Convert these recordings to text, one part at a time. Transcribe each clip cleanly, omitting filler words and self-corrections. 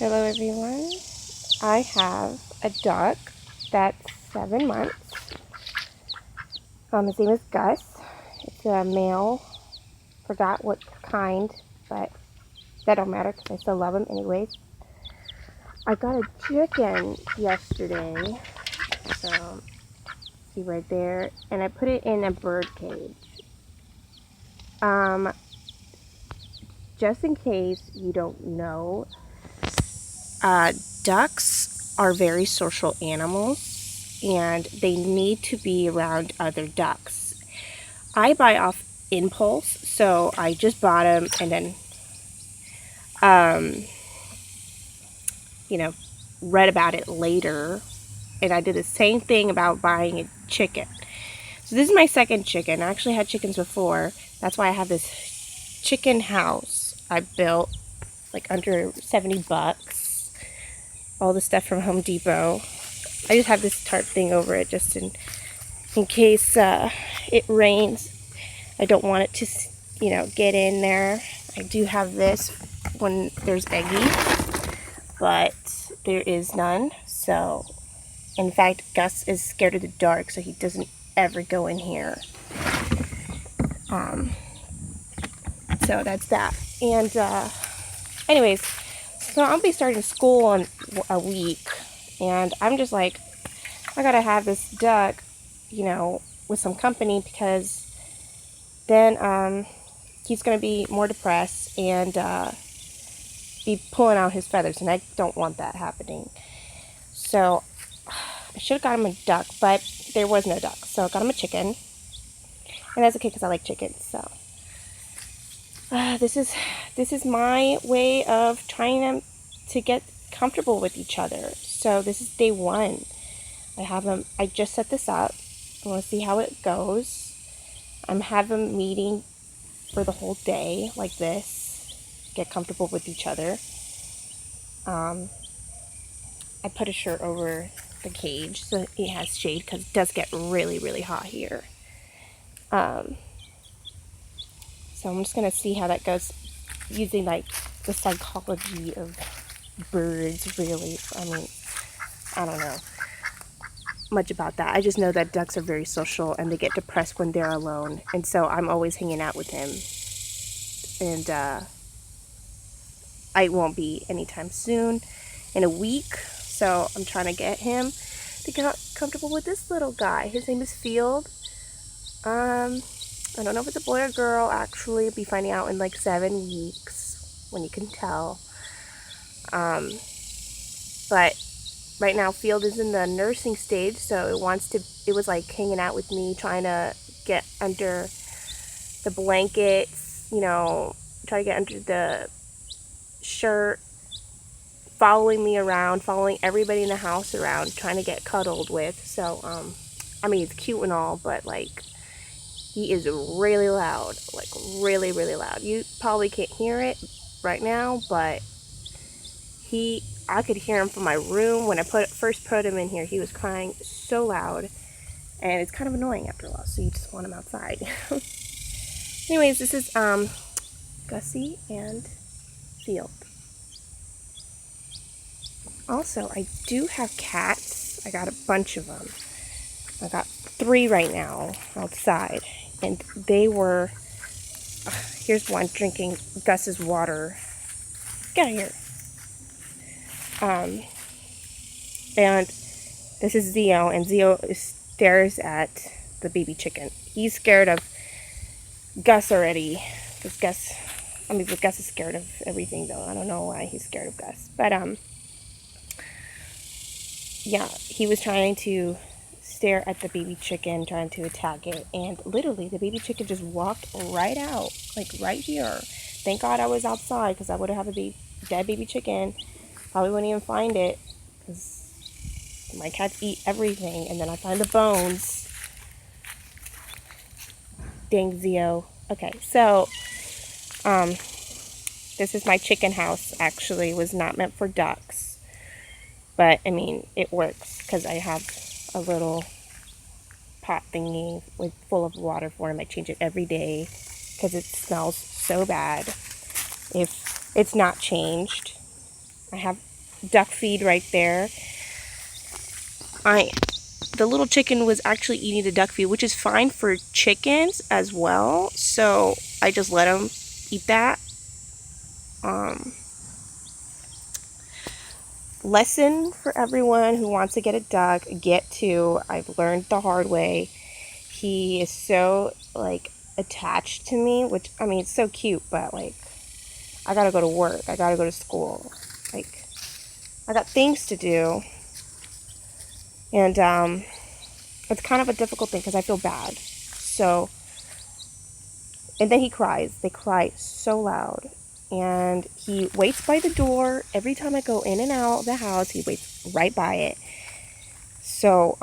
Hello everyone. I have a duck that's 7 months. His name is Gus. It's a male. Forgot what kind, but that don't matter because I still love him anyways. I got a chicken yesterday. So, see right there. And I put it in a bird cage. Um, just in case you don't know, ducks are very social animals and they need to be around other ducks. I buy off impulse, so I just bought them and then, um, you know, read about it later. And I did the same thing about buying a chicken. So this is my second chicken. I actually had chickens before. That's why I have this chicken house I built like under 70 bucks. All the stuff from Home Depot. I just have this tarp thing over it just in case it rains. I don't want it to, get in there. I do have this when there's eggies, but there is none. So, in fact, Gus is scared of the dark, so he doesn't ever go in here. So that's that. And anyways, so I'll be starting school in a week, and I'm just like, I gotta have this duck, with some company because then he's gonna be more depressed and be pulling out his feathers, and I don't want that happening. So I should have got him a duck, but there was no duck, so I got him a chicken, and that's okay because I like chickens. So this is my way of trying to get comfortable with each other. So this is day one. I just set this up. I want to see how it goes. I'm having a meeting for the whole day like this. Get comfortable with each other. I put a shirt over the cage so it has shade because it does get really, really hot here. So I'm just going to see how that goes using like the psychology of birds, really. I mean, I don't know much about that. I just know that ducks are very social and they get depressed when they're alone. And so I'm always hanging out with him. And I won't be anytime soon, in a week. So I'm trying to get him to get comfortable with this little guy. His name is Field. I don't know if it's a boy or girl, actually. I'll be finding out in like 7 weeks, when you can tell. But right now, Field is in the nursing stage, so it was like hanging out with me, trying to get under the blankets, try to get under the shirt, following me around, following everybody in the house around, trying to get cuddled with. So, I mean, it's cute and all, but like, he is really loud, like really, really loud. You probably can't hear it right now, but I could hear him from my room. When I first put him in here, he was crying so loud, and it's kind of annoying after a while, so you just want him outside. Anyways, this is Gussie and Field. Also, I do have cats. I got a bunch of them. I got 3 right now outside, and they were, here's one drinking Gus's water. Get out of here. And this is Zio, and Zio stares at the baby chicken. He's scared of Gus already. Gus is scared of everything, though. I don't know why he's scared of Gus. But, yeah, he was trying to stare at the baby chicken, trying to attack it, and literally the baby chicken just walked right out, like right here. Thank God I was outside, because I would have a dead baby chicken. Probably wouldn't even find it, because my cats eat everything, and then I find the bones. Dang, Zio. Okay, so this is my chicken house. Actually, it was not meant for ducks, but I mean, it works because I have a little pot thingy full of water for him. I change it every day because it smells so bad if it's not changed. I have duck feed right there. The little chicken was actually eating the duck feed, which is fine for chickens as well. So I just let him eat that. Lesson for everyone who wants to get a duck: get two. I've learned the hard way. He is so like attached to me, which I mean, it's so cute, but like I gotta go to work. I gotta go to school. Like I got things to do, and it's kind of a difficult thing because I feel bad. So, and then he cries. They cry so loud. And he waits by the door. Every time I go in and out of the house, he waits right by it. So,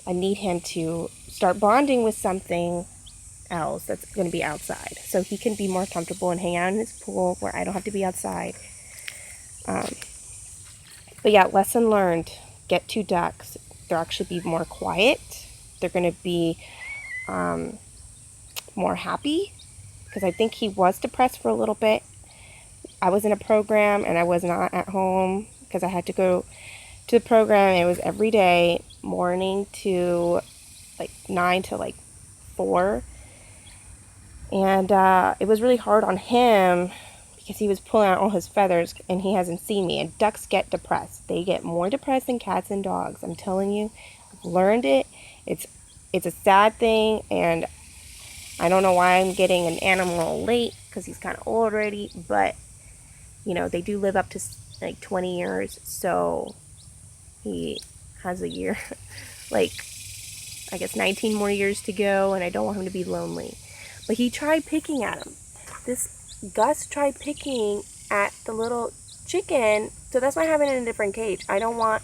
I need him to start bonding with something else that's going to be outside. So he can be more comfortable and hang out in his pool where I don't have to be outside. But yeah, lesson learned. Get two ducks. They'll actually be more quiet. They're going to be more happy, because I think he was depressed for a little bit. I was in a program and I was not at home because I had to go to the program. It was every day, morning to like 9 to like 4. And it was really hard on him because he was pulling out all his feathers and he hasn't seen me. And ducks get depressed. They get more depressed than cats and dogs. I'm telling you, I've learned it. It's a sad thing, and I don't know why I'm getting an animal late because he's kind of old already, but you know, they do live up to like 20 years, so he has a year, like I guess 19 more years to go, and I don't want him to be lonely. But he tried picking at him. This Gus tried picking at the little chicken, so that's why I have it in a different cage. I don't want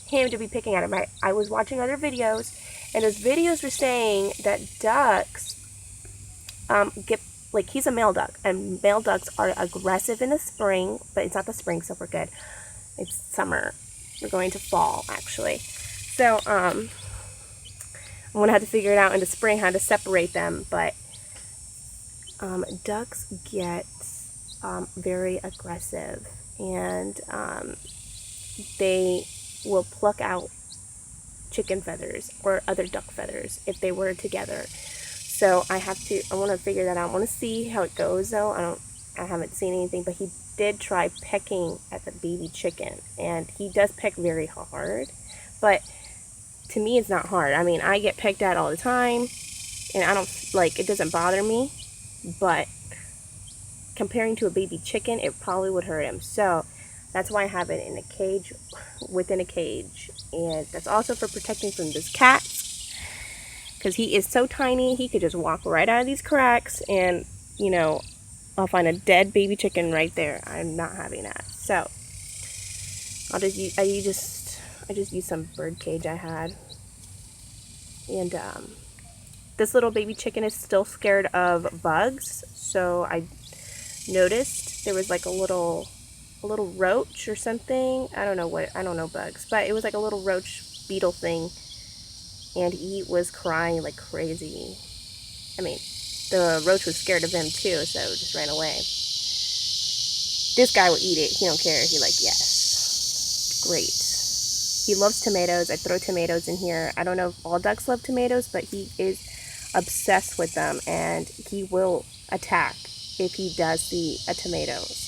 him to be picking at him. I was watching other videos, and those videos were saying that ducks get, like, he's a male duck, and male ducks are aggressive in the spring, but it's not the spring, so we're good. It's summer. We're going to fall, actually. So I'm gonna have to figure it out in the spring how to separate them. But ducks get very aggressive, and they will pluck out chicken feathers or other duck feathers if they were together. So I want to figure that out. I want to see how it goes, though. I haven't seen anything, but he did try pecking at the baby chicken, and he does peck very hard, but to me it's not hard. I mean, I get pecked at all the time, and I don't, like, it doesn't bother me, but comparing to a baby chicken, it probably would hurt him. So that's why I have it in a cage, within a cage, and that's also for protecting from these cats, because he is so tiny, he could just walk right out of these cracks, and, you know, I'll find a dead baby chicken right there. I'm not having that. So I just used some bird cage I had, and this little baby chicken is still scared of bugs. So I noticed there was like a little roach or something. I don't know bugs, but it was like a little roach beetle thing, and he was crying like crazy. I mean, the roach was scared of him too, so it just ran away. This guy will eat it. He don't care. He like, yes. Great. He loves tomatoes. I throw tomatoes in here. I don't know if all ducks love tomatoes, but he is obsessed with them, and he will attack if he does see a tomato.